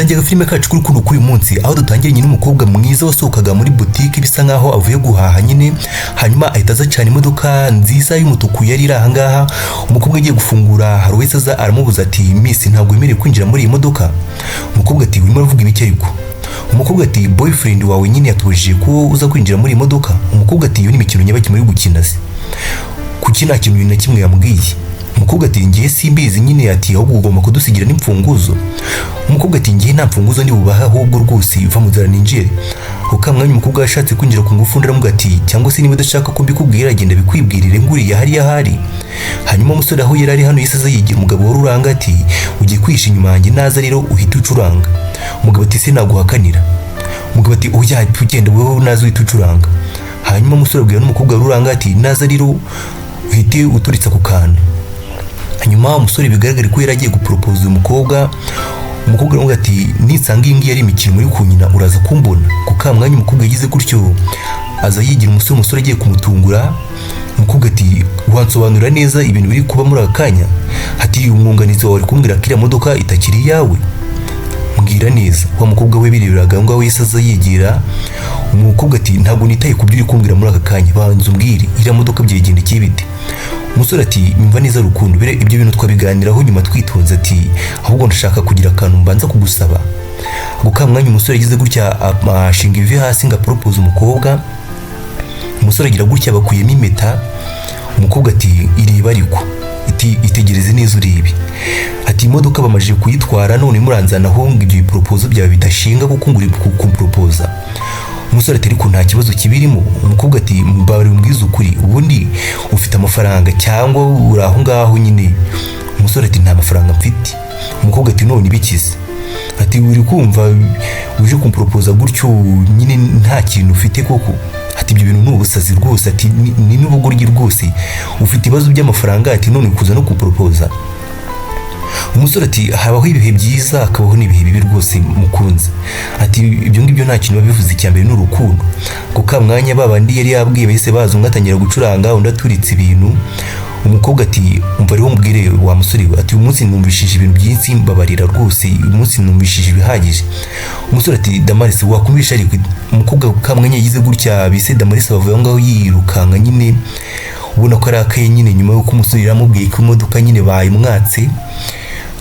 dutangiye filime kacu k'urukundo kuri uyu munsi, aho dutangiranye n'umukobwa mwiza wasohokaga muri boutique bisa nkaho avuye guhaha nyine, hanyuma ahita aza cyane imodoka nziza y'umutuku yari iri ahangaha. Umukobwa agiye gufungura hari wese aza aramubuza ati miss ntabwo wemerewe kwinjira muri iyi modoka. Umukobwa ati urimo uravuga ibiki ariko? Umukobwa ati boyfriend wawe nyine yatubujije ko uza kwinjira muri iyi modoka. Umukobwa ati iyo ni imikino nyabaki muri gukina se, kuki nta kintu na kimwe yambwiye? Umukobwa ati ngiye simbizi nyine, ati ahubwo ugomba kudusigira n'imfunguzo. Umukobwa ati ngiye nta mfunguzo ndi bubaha, ahubwo rwose uva mu nzira ninjire. Ukamwanya umukobwa yashatse kwinjira ku ngufu ndaramubwira ati cyangwa se niba udashaka ko mbikubwira genda bikwibwirire nguriya hariya hari. Hanyuma umusore aho yari ari hano yise aza yigira umugabo w'ururanga ati ugiye kwisha inyuma yanjye naza rero uhita ucuranga. Umugabo ati se naguhakanira. Umugabo ati oya tugenda wewe naza uhita ucuranga. Hanyuma umusore abwira n'umukobwa w'ururanga ati naza rero uhite uturitsa ku kantu. Hanyuma umusore bigaragara ko yari agiye gupropose uyu mukobwa. Umukobwa aramubwira ati nisanga iyi ngiyi ari imikino muri kunyina uraza kumbona. Kuko mwanya umukobwa yagize gutyo aza yigira umusore agiye kumutungura. Umukobwa ati wansobanura neza ibintu biri kuba muri akanya. Ati umwunganizi wawe ari kumbwira ko iriya modoka itakiri yawe, mbwira neza. Wa mukobwa we bireberaga ngaho yise aza yigira. Umukobwa ati ntabwo nitaye ku byo uri kumbwira muri aka kanya, banza umbwire iriya modoka byagendekeye bite? Umusore ati mva neza rukundo bire ibyo bintu twabiganiraho nyuma twitonze, ati ahubwo ndashaka kugira akantu mbanza kugusaba. Gukamwanya umusore yagize gutya amashinga ivi hasi nga propose umukobwa. Umusore agira gutya bakuyemo impeta. Umukobwa ati ireba ariko iti itegereze neza urebe. Ati imodoka bamaje kuyitwara none muranzana aho ibyo propose byawe bidashinga kuko nguri kukumpropoza. Umusore ati ariko nta kibazo kibirimo. Umukobwa ati mbabare umbwiza ukuri ubundi ufite amafaranga cyangwa uri aho ngaho nyine? Umusore ati nta mafaranga mfite. Umukobwa ati none ibikize? Ati uri kumva uje kumpropoza gutyo nyine nta kintu ufite koko? Ati ibyo bintu n'ubusazi rwose, ati ni n'ubugoryi rwose, ufite ibibazo by'amafaranga ati none kuza no kumpropoza? Umusore ati habaho ibihe byiza akabaho n'ibihe bibi rwose mukunze. Ati ibyo ngibyo nta kintu babivuze, icyambere n'urukundo. Kuko mwanya babandi yari yabwiye bahise baza umwatangira gucuranga undi aturitse ibintu. Umukobwa ati umva rero mbwire wa musore we, ati uyu munsi numvishije ibintu byinshi mbabarira rwose, uyu munsi numvishije ibihagije. Umusore ati Damaris wakumvisha ariko? Umukobwa kamwanya yize gutya bise Damaris bavuye ngaho yirukanka nyine, ubona ko ari akaye nyine nyuma yuko umusore yaramubwiye ko imodoka nyine bayimwatse.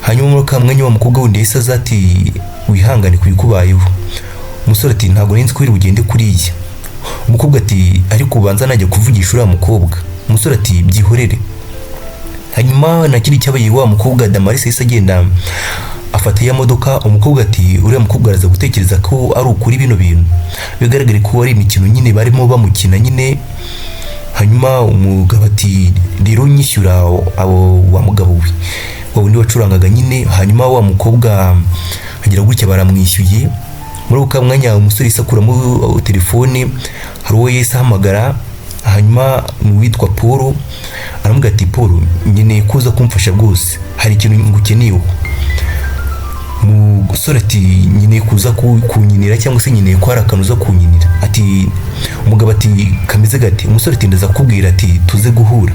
Hanyuma muri kamwanya wa mukobwa wundi yise aza ati wihangane kubikubayeho. Umusore ati ntabwo nzi ko iri bugende kuriya. Umukobwa ati ariko ubanza najya kuvugisha uriya mukobwa. Umusore ati byihorere. Hanyuma nakiri cyabaye wa mukobwa Damaris yise agenda afata ya modoka. Umukobwa ati uriya mukobwa araza gutekereza ko ari ukuri bino bintu, bigaragare ko ari imikino nyine barimo bamukina nyine. Hanyuma umugabo ati rero nyishyura abo wa mugabo we wa undi wacurangaga nyine. Hanyuma wa mukobwa agira gutya baramwishyuye. Muri uko mwanya umusore isakuramo telefone, hari uwo yise ahamagara. Hanyuma witwa Paul aramubwira ati Paul nyine kuza kumfasha rwose, hari ikintu ngukeneyeho. Umusore ati nyine kuza kunyinira cyangwa se nyine ko hari akantu uza kunyinira? Ati umugabo ati kameze gate? Umusore ati ndaza kubwira ati tuze guhura.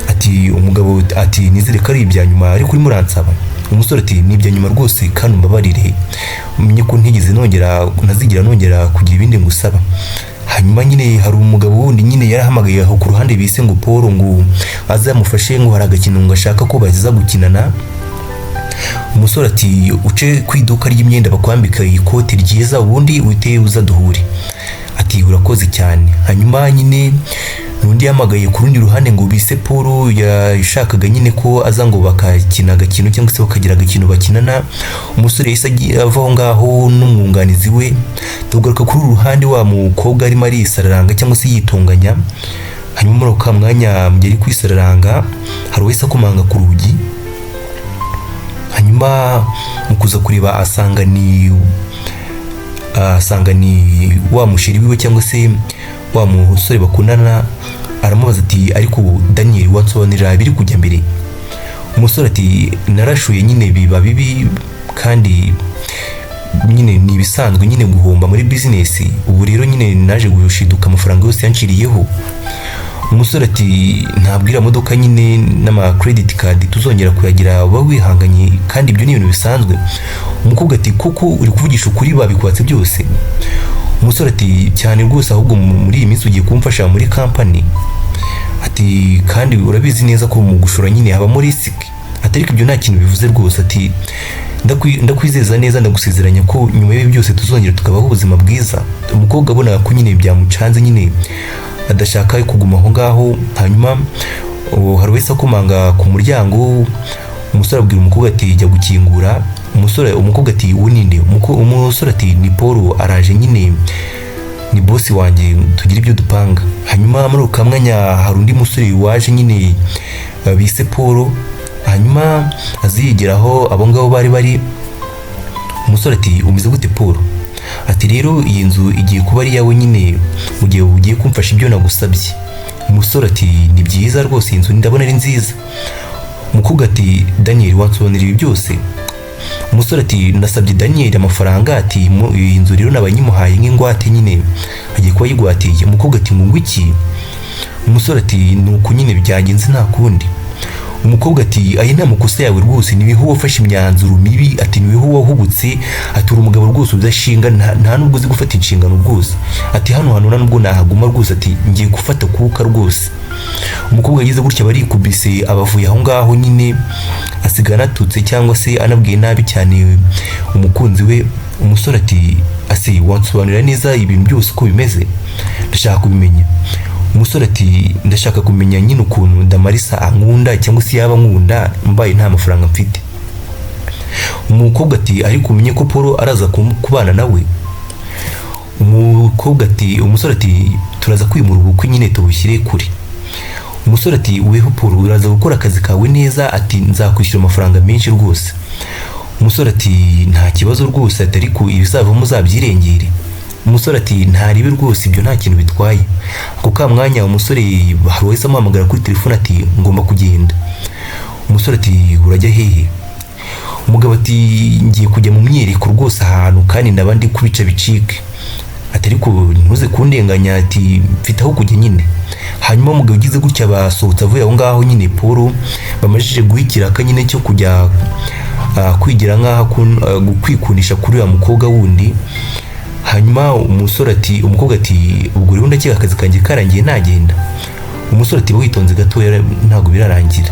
Ati umugabo ati nizere ko ari ibya nyuma ariko urimo uransaba? Umusore ati ni ibya nyuma rwose kandi umbabarire, umenye ko ntazigira nongera kugira ibindi ngusaba. Hanyuma nyine hari umugabo wundi nyine yarahamagaye aho ku ruhande bise ngo Paul ngo azamufashe ngo hari agakino ngo ashaka ko baziza gukinana. Umusore ati uce ku iduka ry'imyenda bakwambika ikote ryiza ubundi uhite uza duhure. Ati urakoze cyane. Hanyuma nyine nundi yamagaye ku rundi ruhande ngo bise Paul yashakaga nyine ko aza ngo bakakina agakino cyangwa se bakagira agakino bakinana. Umusore yise avaho ngaho n'umwunganizi we. Tugaruka kuri ruhande wa mukobwa arimo arisararanga cyangwa se yitunganya. Hanyuma muri uko mwanya mugeri kwisararanga hari wese akomanga ku rugi. Hanyuma mukuza kureba asanga ni wa musheri wiwe cyangwa se wa musore bakundana. Aramubaza ati ariko Daniel wansobanurira biri kujya mbere? Umusore ati narashuye nyine biba bibi kandi nyine ni bisanzwe nyine guhomba muri business, ubu rero nyine naje gushiduka amafaranga yose yanciriyeho. umusore ati ntabwira modoka nyine n'ama credit card tuzongera kuyagira, uba wihanganye kandi ibyo ni ibintu bisanzwe. Umukobwa ati kuko uri kuvugisha ukuri babikubatse byose. Umusore ati cyane rwose, ahubwo muri iyi minsi ugiye kumfasha muri company. Ati kandi urabizi neza ko mu gushora nyine habamo risk. Ati ariko ibyo nta kintu bivuze rwose. Ati ndakwizeza neza, ndagusezeranya ko nyuma y'ibi byose tuzongera tukabaho ubuzima bwiza. Umukobwa abona ko nyine byamucanze nyine adashaka kuguma aho ngaho. Hanyuma hari wese akomanga ku muryango. Umusore abwira umukobwa ati jya gukingura. Umukobwa ati uwo ninde? Umusore ati ni Paul, araje nyine, ni boss wanjye, tugira ibyo dupanga. Hanyuma muri ukamwanya hari undi musore waje nyine bise Paul. Hanyuma azigeraho abo ngabo bari. Umusore ati umize gute Paul? Ati rero iyi nzu igiye kuba ari yawe nyine mu gihe ugiye kumfasha ibyo nagusabye. Umusore ati ni byiza rwose, iyi nzu ndabona ari nziza. Umukobwa ati Daniel wansobanurira ibi byose? Umusore ati nasabye Daniel amafaranga, ati iyi nzu rero nabanyimuhaye nk'ingwate nyine agiye kuba yigwatiye. Umukobwa ati ngo iki? Umusore ati nuko nyine byagenze nta kundi. Umukobwa ati ayi nta makosa yawe rwose, nibiho wafashe imyanzuro mibi. Ati nibiho wahubutse. Ati uri umugabo rwose udashinga, nta nubwo uzi gufata inshingano rwose. Ati hano nubwo nahaguma rwose. Ati ngiye gufata kuka rwose. Umukobwa yagize gutya barikubise, abavuye aho ngaho nyine asigana atutse cyangwa se anabwiye nabi cyane umukunzi we. Umusore ati ase wansobanurira neza ibintu byose uko bimeze, ndashaka kubimenya. Umusore ati ndashaka kumenya nyine ukuntu Damarisa ankunda cyangwa se yaba nkunda mbaye nta mafaranga mfite. Umukobwa ati ariko umenye ko Paul araza kubana nawe. Umusore ati turaza kwimura ubukwe nyine tubushyire kure. Umusore ati weho Paul uraza gukora akazi kawe neza. Ati nzakwishyura amafaranga menshi rwose. Umusore ati nta kibazo rwose. Ati ariko ibizavamo uzabyirengere. Umusore ati ntaribe rwose, ibyo nta kintu bitwaye. Ako ka mwanya umusore hari wese amuhamagara kuri telefone ati ngomba kugenda. Umusore ati urajya hehe? Umugabo ati ngiye kujya mu myereko rwose ahantu kandi ndabandi kubica bicike. Ati ariko ntuze kundenganya. Ati mfite aho kujya nyine. Hanyuma umugabo ugize gutya basohotse avuye aho ngaho nyine Paul bamajije guhikira akanyine cyo kujya kwigira nkaho kwikundisha kuri ya mukobwa wundi. Hanyuma umukobwa ati ubwo rero ndakeka akazi kanjye karangiye nagenda. Umusore ati witonze gato ntago birarangira.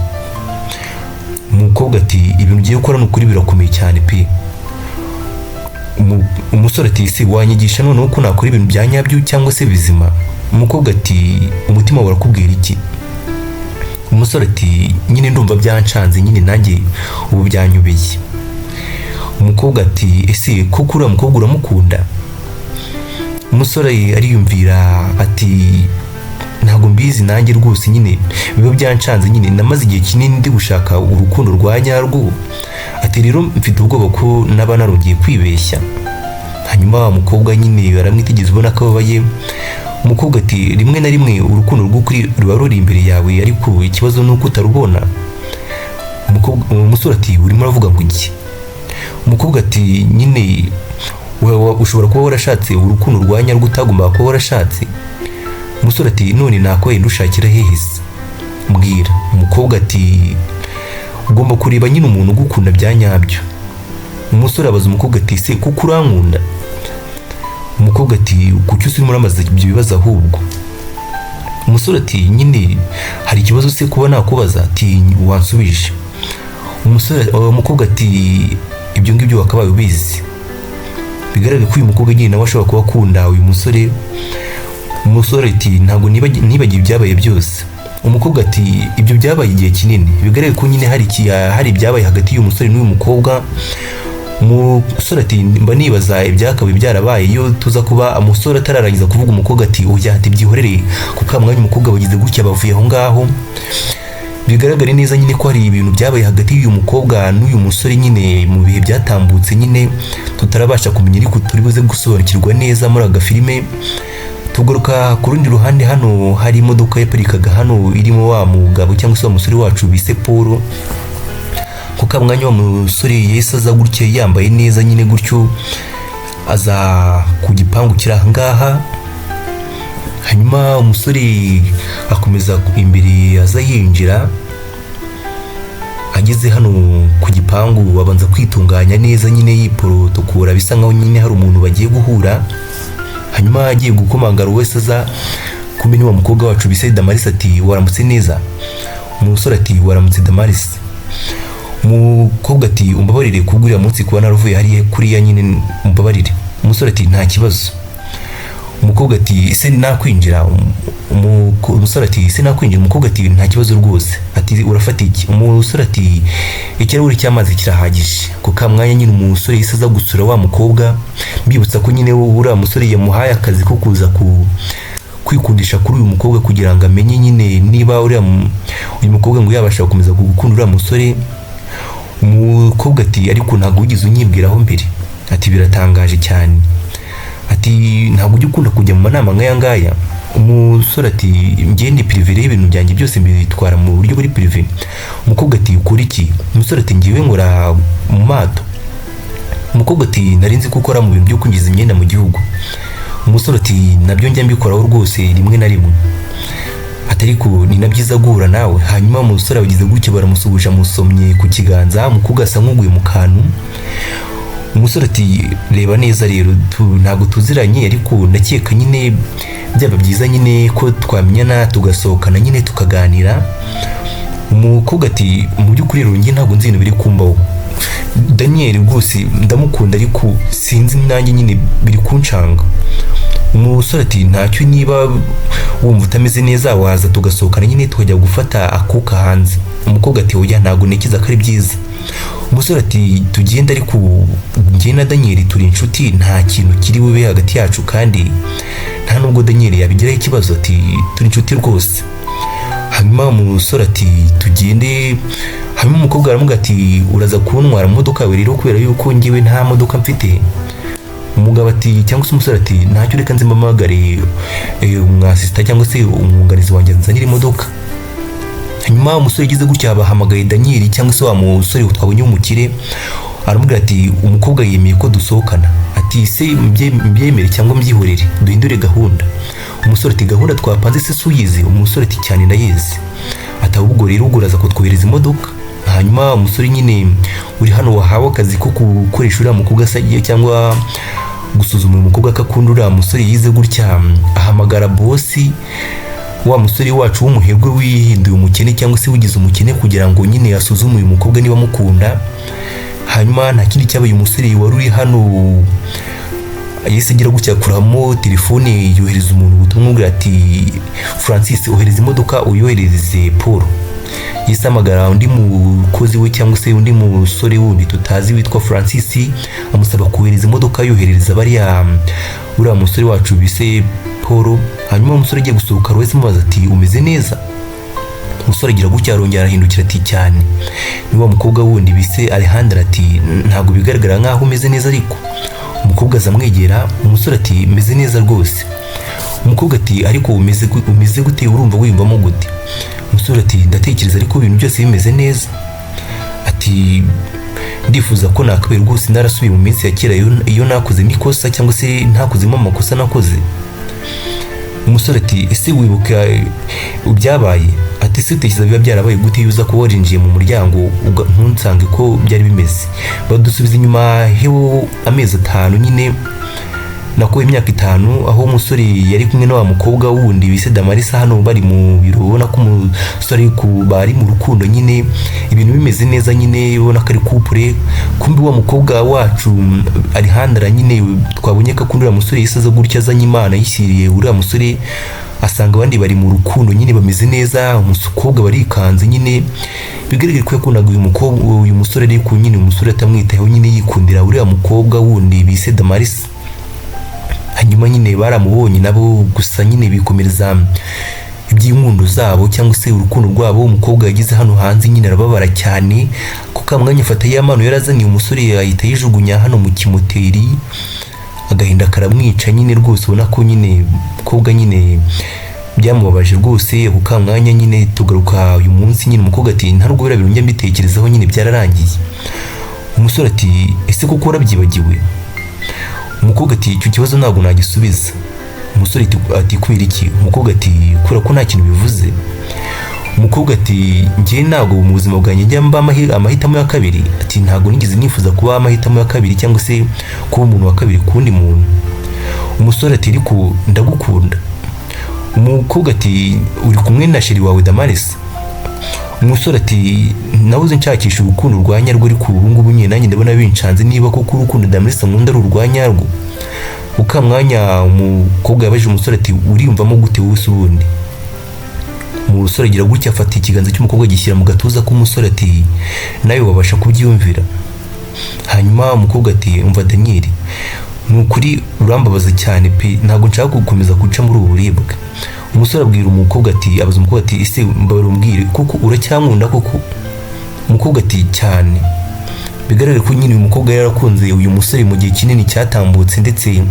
Umukobwa ati ibintu ugiye gukora n'ukuri birakomeye cyane pe. Umusore ati si wanyigisha noneho ko nakora ibintu bya nyabyo cyangwa se bizima? Umukobwa ati umutima urakubwira iki? Umusore ati nyine ndumva byancanze nyine nanjye ubu byanyubeye. Umukobwa ati ese koko uriya mukobwa uramukunda? Umusore ariyumvira ati ntago mbizi nanjye rwose nyine biba byancanze nyine namaze igihe kinini ndi gushaka urukundo rwa nyarwo. Ati rero mfite ubwoba ko naba narongeye kwibeshya. Hanyuma umukobwa nyine aramwitegeza ubona ko babaye. Umukobwa ati rimwe na rimwe urukundo rw'ukuri ruba ruri imbere yawe ariko ikibazo nuko utarubona. Umusore ati urimo uravuga ngo iki? Umukobwa ati nyine ushobora kuba warashatse urukundo rwa nyarwo utagomba kuba warashatse. Umusore ati none nako ndushakira hehe se? Mbwira. Umukobwa ati ugomba kureba nyine umuntu ugukunda bya nyabyo. Umusore abaza umukobwa ati se kuko urankunda? Umukobwa ati kuki usimo uramaze ibyo bibazo ahubwo? Umusore ati nyine hari ikibazo se kuba nakubaza? Ati wansubije. Umukobwa ati ibyo ngibyo wakabaye ubizi. Bigaragara ko uyu mukobwa nyine nawe ashobora kuba akunda uyu musore. Umusore ati ntabwo nibagiye ibyabaye byose. Umukobwa ati ibyo byabaye igihe kinini. Bigaragara ko nyine hari ibyabaye hagati y'uyu musore n'uyu mukobwa. Umusore ati mba nibaza ibyakabaye byarabaye iyo tuza kuba umusore atararangiza kuvuga. Umukobwa ati oya, ati byihorere kuko mwanya umukobwa bagize gutya bavuye aho ngaho. Bigaragara neza nyine ko hari ibintu byabaye hagati y'uyu mukobwa n'uyu musore nyine mu bihe byatambutse nyine tutarabasha kumenya ariko turi buze gusobanukirwa neza muri aga filime. Tugaruka ku rundi ruhande, hano hari imodoka yaparikaga hano irimo wa mugabo cyangwa se wa musore wacu bise Paul. Kuko mwanya wa musore yese aza gutya yambaye neza nyine gutyo aza ku gipangu kiri aha ngaha. hanyuma umusore akomeza imbere aza yinjira. Ageze hano ku gipangu abanza kwitunganya neza nyine yiporotokora, bisa nkaho nyine hari umuntu bagiye guhura. Hanyuma agiye gukomanga wese aza kumbe ni wa mukobwa wacu bise Damaris ati waramutse neza. Umusore ati waramutse Damaris. Umukobwa ati umbabarire kubwira munsi kuba naravuye hariya kuriya nyine umbabarire. Umusore ati nta kibazo. Umukobwa ati ese nakwinjira? Umusore ati ese nakwinjira? Umukobwa ati nta kibazo rwose. Ati urafata iki? Umusore ati ikirahuri cy'amazi kirahagije. Ko ka mwanya nyine umusore yise aza gusura wa mukobwa, mbibutsa ko nyine uriya musore yamuhaye akazi ko kuza kwikundisha kuri uyu mukobwa kugira ngo amenye nyine niba uyu mukobwa ngo yabasha gukomeza gukunda uriya musore. Umukobwa ati ariko ntabwo ugize unyibwiraho mbere. Ati biratangaje cyane. Ati ntabwo ujya ukunda kujya mu manama nk'aya ngaya? Umusore ati ngende privé ibintu byanjye byose mbitwara mu buryo buri privé. Umukobwa ati ukora iki? Umusore ati ngiwe nkora mu mato. Umukobwa ati narinzi ko ukora mu bintu byo kwinjiza imyenda mu gihugu. Umusore ati nabyo njya mbikoraho rwose rimwe na rimwe. Ati ariko ni nabyiza guhura nawe. Hanyuma umusore abagize gutyo baramusubuje musomye ku kiganza. Umukobwa asa nk'uguye mu kantu. Umusore ati reba neza rero ntabwo tuziranye ariko ndakeka nyine byaba byiza nyine ko twamenyana tugasohokana nyine tukaganira. Umukobwa ati mu by'ukuri rero njye ntabwo nzi ibintu biri kumbaho. Daniel rwose ndamukunda ariko sinzi nanjye nyine biri kunshanga. Umusore ati ntacyo niba wumva utameze neza waza tugasohokana nyine tukajya gufata akuka hanze. Umukobwa ati oya ntabwo nekiza ko ari byiza. Umusore ati tugenda ariko njye na Daniel turi inshuti nta kintu kiri bube hagati yacu kandi nta nubwo Daniel yabigiraho ikibazo. Ati turi inshuti rwose. Hanyuma umusore ati tugende. Hanyuma umukobwa aramubwira ati uraza kuntwara mu modoka yawe rero kubera yuko ngiwe nta modoka mfite. Umugabo ati cyangwa se umusore ati ntacyo reka nze mpamagare umwasista cyangwa se umwunganizi wanjye nzanire imodoka. Hanyuma umusore yagize gutya bahamagaye Daniel cyangwa se wa musore twabonye umukire. Aramubwira ati umukobwa yemeye ko dusohokana. Ati se mbyemere cyangwa mbyihorere duhindure gahunda? Umusore ati gahunda twapanze se suyizi? Umusore ati cyane ndayizi. Ati ahubwo rero uguraza kutwohereza imodoka. Hanyuma umusore nyine uri hano wahawe akazi ko gukoresha uriya mukobwa asagiye cyangwa gusuzuma uyu mukobwa akakunda uriya musore yize gutya, ahamagara bosi wa musore wacu w'umuherwe wihinduye umukene cyangwa se wigize umukene kugira ngo nyine asuzume uyu mukobwa niba mukunda. Hanyuma nta kindi cyabaye umusore wari uri hano yese agira gutya kuramo telefone yohereza umuntu ubutumwa bwa ati Francis ohereza imodoka uyohereze Paul. Yese amagara undi mukozi we cyangwa se undi musore wundi tutazi witwa Francis amusaba kohereza imodoka yohereza bariya uriya musore wacu bise Paul. Hanyuma umusore agiye gusohoka wese mubaza ati umeze neza? Umusore agira gutya arongera arahindukira ati cyane. Ni wa mukobwa wundi bise Alejandra ati ntabwo bigaragara nkaho umeze neza ariko. Umukobwa azamwegera. Umusore ati meze neza rwose. Umukobwa ati ariko umeze gute urumva wiyumvamo gute? Umusore ati ndatekereza ariko ibintu byose bimeze neza. Ati ndifuza ko nakabera rwose narasubiye mu minsi ya kera iyo nakoze mikosa cyangwa se ntakozemo amakosa nakoze. Umusore ati ese wibuka ubyabaye? Ati se utekereza biba byarabaye gute yuza ko warinjiye mu muryango ntunsange ko byari bimeze? Badusubiza inyuma hewo amezi 5 nyine nako imyaka 5 aho umusore yari kumwe na wa mukobwa wundi bise Damaris hano bari mu biro. Ubona ko umusore bari mu rukundo nyine ibintu bimeze neza nyine, ubona ko ari couple. Kumbi wa mukobwa wacu Alejandra nyine twabonye ko akundira umusore yisaza gutya azanye Imana yishyiriye uriya musore, asanga abandi bari mu rukundo nyine bameze neza. Umukobwa barikanze nyine bigaragara ko yakundaga uyu musore ariko nyine umusore atamwitayeho nyine yikundira uriya mukobwa wundi bise Damaris. Hanyuma nyine baramubonye nabo gusa nyine bikomereza iby'inkundo zabo cyangwa se urukundo rwabo. Umukobwa yagize hano hanze nyine arababara cyane kuko amwanya afata y'amano yarazaniye umusore ahita yijugunya hano mu kimoteri, agahinda karamwica nyine rwose. Ubona ko nyine umukobwa nyine byamubabaje rwose. Ako mwanya nyine tugaruka uyu munsi nyine umukobwa ati nta rwo birabiro njya mbitekerezaho nyine byararangiye. Umusore ati ese kuko urabyibagiwe? Umukobwa ati icyo kibazo ntabwo nagisubiza. Umusore ati kubera iki? Umukobwa ati kubera ko nta kintu bivuze. Umukobwa ati njye ntabwo mu buzima bwanjye njya mba amahitamo ya kabiri. Ati ntabwo nigeze nifuza kuba amahitamo ya kabiri cyangwa se kuba umuntu wa kabiri kundi muntu. Umusore ati ariko ndagukunda. Umukobwa ati uri kumwe na sheri wawe Damaris? Umusore ati nabuze nshakisha urukundo rwa nyarwo ariko ubu ngubu nyine nanjye ndabona binshanze niba koko urukundo Damaris nkunda ari urwa nyarwo. Ukamwanya umukobwa yabajije umusore ati uriyumvamo gute wowe ubundi? Umusore agira gutya afata ikiganza cy'umukobwa gishyira mu gatuza k'umusore ati nawe wabasha kubyiyumvira. Hanyuma umukobwa ati umva Daniel, nukuri urambabaza cyane pe, ntabwo nshaka gukomeza guca muri ubu buribwe. Umusore abwira umukobwa ati abaza umukobwa ati ese mbabara umbwire kuko uracyankunda koko? Umukobwa ati cyane. Bigaragara ko nyine uyu mukobwa yarakunze uyu musore mu gihe kinini cyatambutse ndetse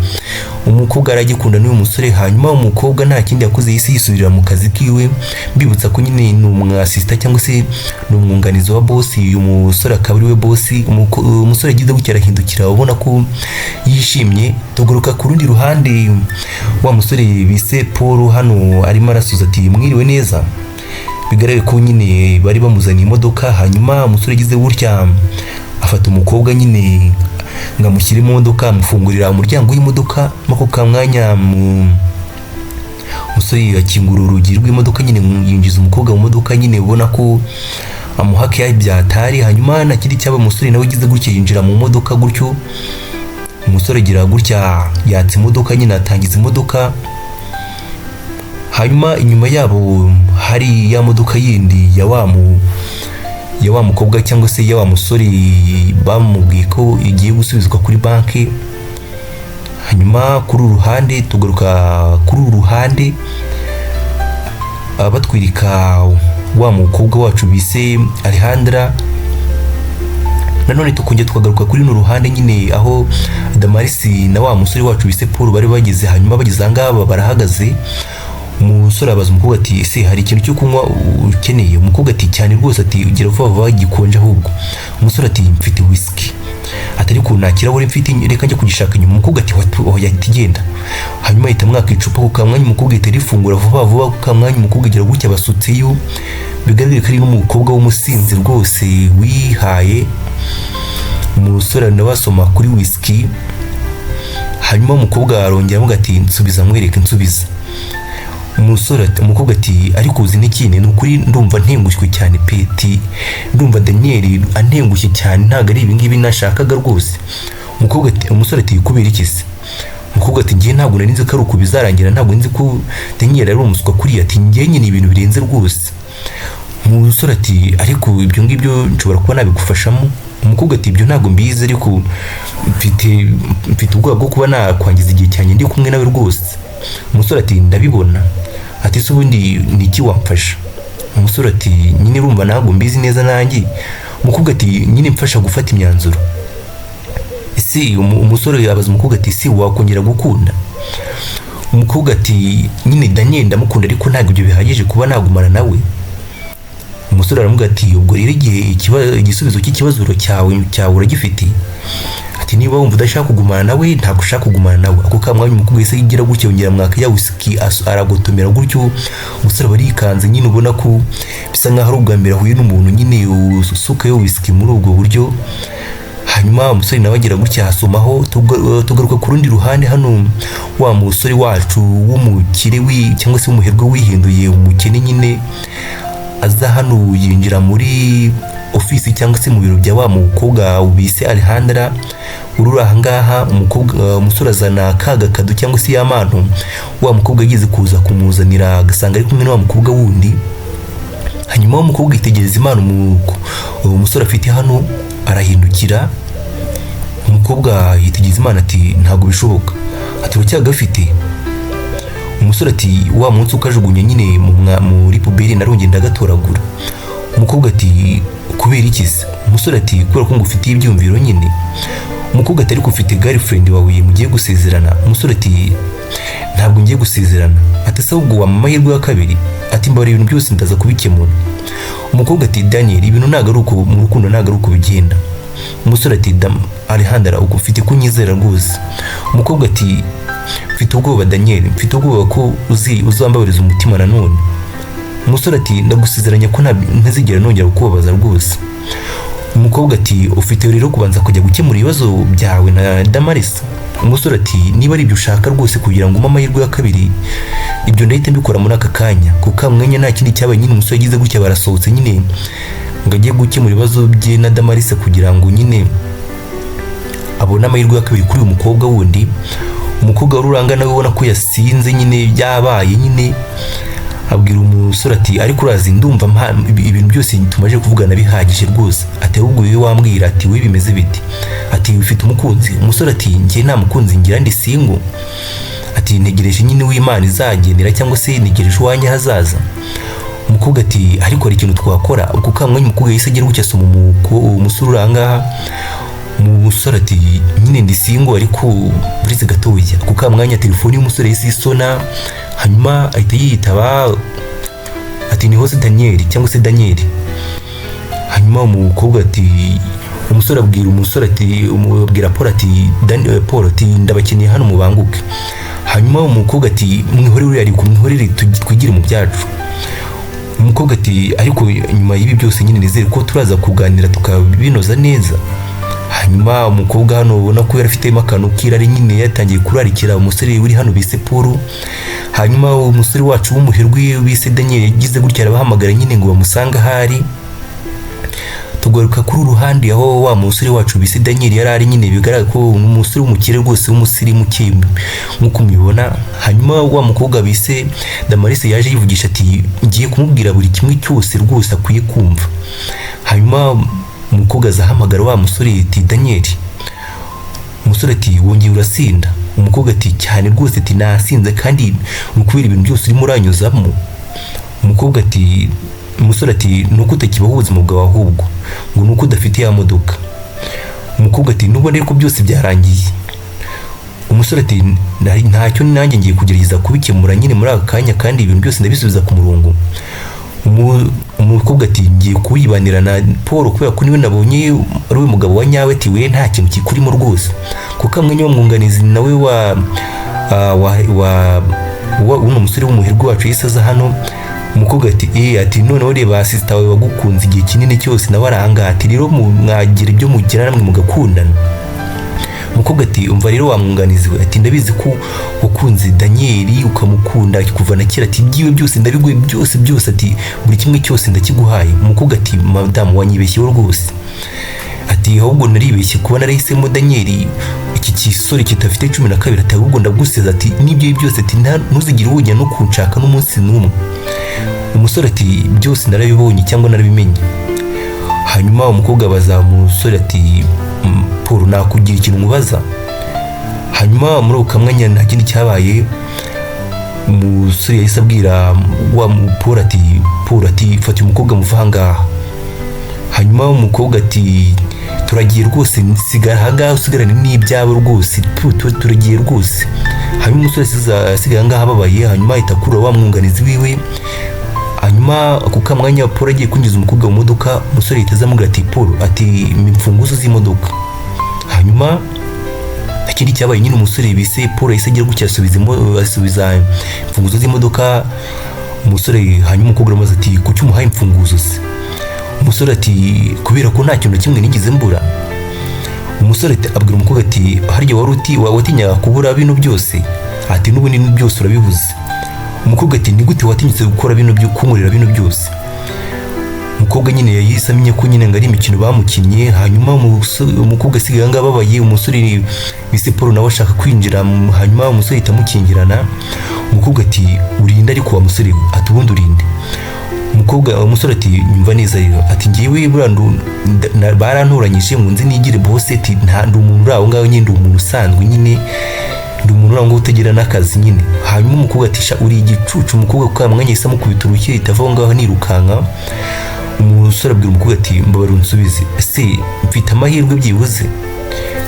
umukobwa aragikunda n'uyu musore. Hanyuma umukobwa nta kindi yakoze yise yisubirira mu kazi kiwe, mbibutsa ko nyine ni umwasista cyangwa se ni umwunganizi wa boss. Uyu musore akaba ari we boss. Umusore agize gutya arahindukira ubona ko yishimye. Tugaruka ku rundi ruhande, wa musore bise Paul hano arimo arasuza ati mwiriwe neza. Bigaragara ko nyine bari bamuzaniye imodoka. Hanyuma umusore agize gutya afata umukobwa nyine ngamushyira mu modoka, amufungurira umuryango w'imodoka. Mako kamwanya umusore akingura urugi rw'imodoka nyine yinjiza umukobwa mu modoka nyine ubona ko amuhaka yabyatari. Hanyuma nakindi cyaba umusore nawe ugize gutya yinjira mu modoka gutyo. Umusore agira gutya yatse imodoka nyine atangiza imodoka. Hanyuma inyuma yabo hari ya modoka yindi ya wa mukobwa cyangwa se ya wa musore bamubwiye ko igiye gusubizwa kuri banki. Hanyuma kuri uruhande tugaruka kuri uruhande batwirika wa mukobwa wacu bise Alejandra. Nanone tukongera tukagaruka kuri no ruhande nyine aho Damaris na wa musore wacu bise Paul bari bageze. Hanyuma bageze angaba barahagaze. Umusore abaza umukobwa ati ese hari ikintu cyo kunywa ukeneye? Umukobwa ati cyane rwose, ati ugira vuba vuba gikonje ahubwo. Umusore ati mfite whisky. Atari ko nta kirahure mfite, reka njye kugishaka inyuma. Umukobwa ati oya genda. Hanyuma ahita mwaka icupa ku kamwanya umukobwa ahita rifungura vuba vuba ku kamwanya umukobwa agira gutya basutseyo. Bigaragara ko ari n'umukobwa w'umusinzi rwose wihaye. Umusore nawe asoma kuri whisky. Hanyuma umukobwa arongera avuga ati nsubiza mwereke nsubiza. Umukobwa ati ariko uzi n'ikindi nukuri ndumva ntengushywe cyane peti, ndumva Daniel antengushye cyane, ntago ari ibi ngibi nashakaga rwose. Umusore ati kubera iki se? Umukobwa ati ngiye ntabwo nari nzi ko ari uko bizarangira, ntabwo nzi ko Daniel ari umuswa kuri. Ati ngiye nyine ibintu birenze rwose. Umusore ati ariko ibyo ngibyo nshobora kuba nabigufashamo. Umukobwa ati ibyo ntabwo mbizi ariko mfite ubwoba bwo kuba nakwangiza igihe cyanjye ndi kumwe nawe rwose. Umusore ati ndabibona. Ati se ubundi ni iki wamfasha? Umusore ati nyine urumva ntabwo mbizi neza nanjye. Umukobwa ati nyine mfasha gufata imyanzuro. Ese umusore yabaza umukobwa ati si wakongera gukunda? Umukobwa ati nyine Daniel ndamukunda ariko ntabwo ibyo bihagije kuba nagumana nawe. Umusore aramubwira ati ubwo rero igihe igisubizo cy'ikibazo cyawe uragifite? Ati niba wumva udashaka kugumana nawe ntabwo ushaka kugumana nawe. Ako kamwanya umukobwa yise yigira gutyo yongera mwaka ya whisky aragotomera gutyo. Umusore barikanze nyine ubona ko bisa nkaho ari ubwa mbere ahuye n'umuntu nyine usukayo whisky muri ubwo buryo. Hanyuma umusore nawe agira gutya asomaho. Tugaruka ku rundi ruhande hano wa musore wacu w'umukire cyangwa se w'umuherwe wihinduye umukene nyine aza hano yinjira muri ofisi cyangwa se mu biro bya wa mukobwa ubise Alejandra. Urura ahangaha umusore azana kaga kado cyangwa se y'amantu wa mukobwa yagize kuza kumuzanira agasanga ari kumwe na wa mukobwa wundi. Hanyuma wa mukobwa yitegereza impano umusore afite hano arahindukira. Umukobwa yitegereza impano ati ntabwo bishoboka. Ati uracyagafite? Umusore ati wa munsi ukajugunya nyine muri puberi narongeye ndagatoragura. Umukobwa ati kubera iki se? Umusore ati kubera ko ngufitiye ibyumviro nyine. Umukobwa ati ariko ufite girlfriend wawe mugiye gusezerana? Umusore ati ntabwo ngiye gusezerana. Ati se ubwo wa mahirwe ya kabiri? Ati mbara ibintu byose ndaza kubikemura. Umukobwa ati Daniel ibintu ntago ari uko mu rukundo ntago ari uko bigenda. Umusore ati Alejandra uko ufite kunyizera rwose. Umukobwa ati mfite ubwoba Daniel, mfite ubwoba ko uzambabariza umutima nanone. Umusore ati ndagusezeranya ko ntazigera nongera kukubabaza rwose. Umukobwa ati ufite rero kubanza kujya gukemura ibibazo byawe na Damarisa. Umusore ati niba ari ibyo ushaka rwose kugira ngo amahirwe ya kabiri, ibyo ndahita mbikora muri aka kanya. Kuko mwanya nta kindi cyabaye, nyine umusore yagize gutya barasohotse nyine ngo ajye gukemura ibibazo bye na Damarisa kugira ngo nyine abona amahirwe ya kabiri kuri uyu mukobwa wundi. Umukobwa w'ururanga nawe ubona ko yasinze nyine byabaye nyine, abwira umusore ati ariko urazi ndumva ibintu byose tumaje kuvugana bihagije rwose. Ati ahubwo wewe wambwira ati we bimeze biti? Ati ufite umukunzi? Umusore ati njye nta mukunzi ngira, ndi single. Ati ntegereje nyine w'Imana izagendera cyangwa se ntegereje uwanjye hazaza. Umukobwa ati ariko hari ikintu twakora. Kuko mwanya umukobwa yise agira gutya asoma umusore uranga. Umusore ati nyine ndi single ariko burize gatoya. Kuko mwanya telefone y'umusore yise isona, hanyuma ahita yitaba ati ni hose Daniel cyangwa se Daniel. Hanyuma umukobwa ati umusore abwira umusore ati umubwira Paul ati Paul ati ndabakeneye hano mubanguke. Hanyuma umukobwa ati mwihorere ari kumwihorere twigire mu byacu. Umukobwa ati ariko nyuma y'ibi byose nyine nizere ko turaza kuganira tukabinoza neza. Hanyuma umukobwa hano ubona ko yarafitemo akantu kirari nyine yatangiye kurarikira umusore uri hano bise Paul. Hanyuma umusore wacu w'umuherwe bise Daniel yagize gutya arabahamagara nyine ngo bamusanga hari. Tugaruka kuri uruhande aho wa musore wacu bise Daniel yari ari nyine bigaragara ko umusore w'umukire rwose w'umusirimu kimwe nkuko mubibona. Hanyuma wa mukobwa bise Damarisa yaje yivugisha ati ngiye kumubwira buri kimwe cyose rwose akwiye kumva. Hanyuma umukobwa azahamagara wa musore ati Daniel. Umusore ati wongeye urasinda? Umukobwa ati cyane rwose ati nasinze kandi ukubira ibintu byose urimo uranyuzamo. Umukobwa ati umusore ati nuko utakibaho ubuzima bwawe ahubwo ngo nuko udafite ya modoka. Umukobwa ati nubone ko byose byarangiye. Umusore ati ntacyo nanjye ngiye kugerageza kubikemura nyine muri aka kanya kandi ibintu byose ndabisubiza ku murongo. Umukobwa ati ngiye kuyibanira na Paul kubera ko niwe nabonye ari we mugabo wa nyawe. Ati we nta kintu kikurimo rwose. Kuko amwe niwe mwunganizi nawe uno musore w'umuherwe wacu yisaza hano. Umukobwa ati ati noneho reba sister wawe wagukunze igihe kinini cyose nawe aranga. Ati rero mwagira ibyo mugira namwe mugakundana. Umukobwa ati umva rero wamwunganizi we, ati ndabizi ko ukunze Daniel ukamukunda kuva na kera. Ati byiwe byose ndabiguye byose ati buri kimwe cyose ndakiguhaye. Umukobwa ati madamu wanyibeshyeho rwose. Ati ahubwo naribeshye kuba narahisemo Daniel iki kisore kitafite 12. Ati ahubwo ndaguseza ati nibyo byose ati ntuzigire ubujya no kunshaka n'umunsi n'umwe. Umusore ati byose narabibonye cyangwa narabimenye. Hanyuma umukobwa baza umusore ati Paul nakugira ikintu mubaza. Hanyuma muri ukamwanya nta kindi cyabaye. Umusore yahise abwira wa Paul ati fata umukobwa muvanga. Hanyuma umukobwa ati turagiye rwose sigara hanga usigarane n'ibyabo rwose turagiye rwose. Hanyuma umusore asigaye ngaha babaye. Hanyuma itakura wa mwunganizi wiwe. Hanyuma kuko mwanya Paul agiye kwinjiza umukobwa mu modoka, umusore yiteza amubwira ati Paul ati imfunguzo z'imodoka. Hanyuma akindi cyabaye nyine umusore bise Paul yahise agira gutya asubiza imfunguzo z'imodoka umusore. Hanyuma umukobwa amaze ati kuki umuhaye imfunguzo se? Umusore ati kubera ko nta kintu kimwe nigeze mbura. Umusore abwira umukobwa ati harya watinyaga kubura bino byose? Ati n'ubu ni byose urabibuze. Umukobwa ati ni gute watinyitse gukora bino byo kunkurira bino byose? Umukobwa nyine yahise amenye ko nyine ngari imikino bamukinnye. Hanyuma umukobwa asigaye ngababaye. Umusore bise Paul nawe ashaka kwinjira. Hanyuma umusore itamukingirana. Umukobwa ati urinda ariko wa musore ati ubundi urinde. Umusore ati nyumva neza rero ati ngiye burandu baranturanyije ngo nzi nigire boss. Ati nta umuntu uraho ngaho nyine ndi umuntu usanzwe nyine ndi umuntu uraho utegera n'akazi nyine. Hanyuma umukobwa ati sha uri igicucu. Umukobwa kwa mwanya yisa mukubita uruki itavaho ngaho nirukanka. Umusore abwira umukobwa ati mbabara unsubize ese mfite amahirwe byibuze?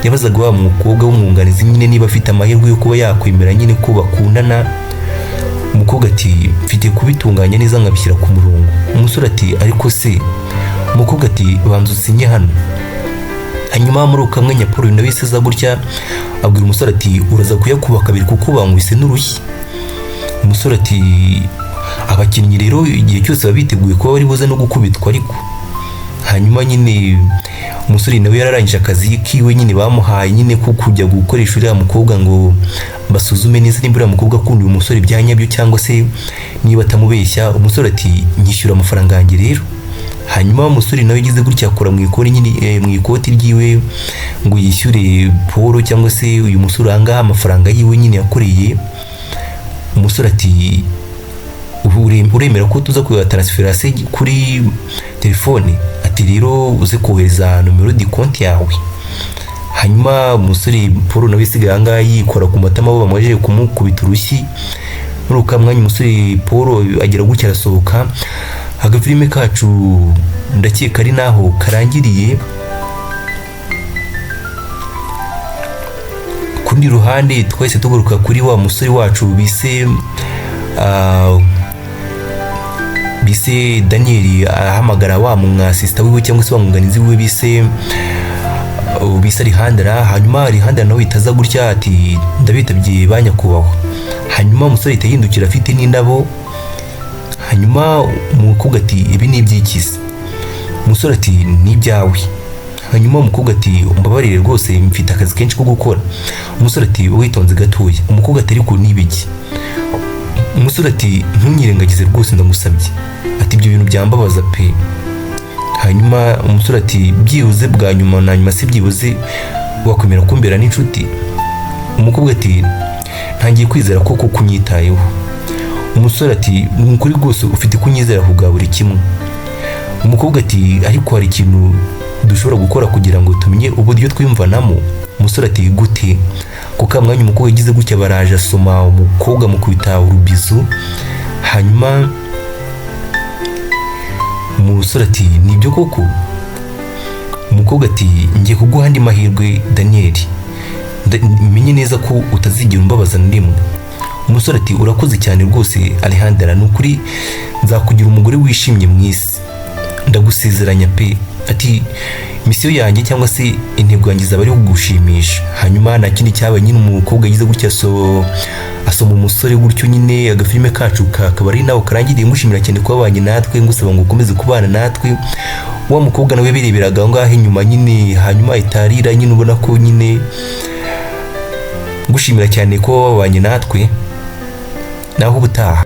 Yabazaga wa mukobwa w'umwunganizi nyine niba afite amahirwe yo kuba yakwemera nyine ko bakundana. Umukobwa ati mfite kubitunganya neza nkabishyira ku murongo. Umusore ati ariko se? Umukobwa ati banza usinye hano. hanyuma muri ukamwenya Paul nawe yiseza gutya abwira umusore ati uraza kuyakuba kabiri kuko bankubise n'urushyi. Umusore ati abakinnyi rero igihe cyose babiteguye kuba bari buze no gukubitwa ariko. Hanyuma nyine umusore nawe yararangije akazi kiwe nyine bamuhaye nyine ko kujya gukoresha uriya mukobwa ngo basuzume neza nimba uriya mukobwa akunda uyu musore byanyabyo cyangwa se niba atamubeshya. Umusore ati nyishyura amafaranga yanjye rero. Hanyuma umusore nawe yagize gutya akora mu ikoti nyine mu ikoti ryiwe ngo yishyure Paul cyangwa se uyu musore ahangaha amafaranga yiwe nyine yakoreye. Umusore ati uremera ko tuza kuya transferase kuri telefone? Ati rero uze kohereza numero di konti yawe. Hanyuma umusore Paul nawe yisigaye ahangaha yikora ku matama bo bamaje kumukubita urushyi. Muri ukamwanya umusore Paul agira gutya arasohoka. Agafilime kacu ndakeka ari naho karangiriye. Kundi ruhande twese tugaruka kuri wa musore wacu bise Daniel ahamagara wa mwasista wiwe cyangwa se wa mwunganizi wiwe bise Rihandara. Hanyuma Rihandara nawe itaza gutya ati ndabitabye banyakubahwa. Hanyuma umusore yahindukira afite n'indabo. Hanyuma umukobwa ati ibi ni iby'ikizi? Umusore ati ni ibyawe. Hanyuma umukobwa ati umbabarire rwose mfite akazi kenshi ko gukora. Umusore ati witonze gatoya. Umukobwa ati ariko nibiki? Umusore ati ntunyirengagize rwose ndagusabye. Ati ibyo bintu byambabaza pe. Hanyuma umusore ati byibuze bwa nyuma na nyuma si byibuze wakwemera kumbera n'inshuti? Umukobwa ati ntangiye kwizera ko kunyitayeho. Umusore ati ukuri rwose ufite kunyizera ku bwa buri kimwe. Umukobwa ati ariko hari ikintu dushobora gukora kugira ngo tumenye uburyo twimvanamo. Umusore ati gute? Kuko mwanya umukobwa yagize gutya baraje asoma umukobwa mukubita urubizo. Hanyuma umusore ati nibyo koko? Umukobwa ati ngiye kuguha andi mahirwe Daniel, menye neza ko utazigera umbabaza na rimwe. Umusore ati urakoze cyane rwose Alejandra, nukuri nzakugira umugore wishimye mu isi, ndagusezeranya pe. Ati misiyo yanjye cyangwa se intego yanjye zaba ari kugushimisha. Hanyuma nta kindi cyabaye nyine umukobwa yagize gutya asoma umusore gutyo nyine agafilime kacu kakaba ari nawe karangiriye. Mushimira cyane kuba abanye natwe, ngusaba ngo ukomeze kubana natwe. Wa mukobwa nawe bireberaga ngaho inyuma nyine, hanyuma itarira nyine ubona ko nyine gushimira cyane ko babanye natwe. Naho ubutaha.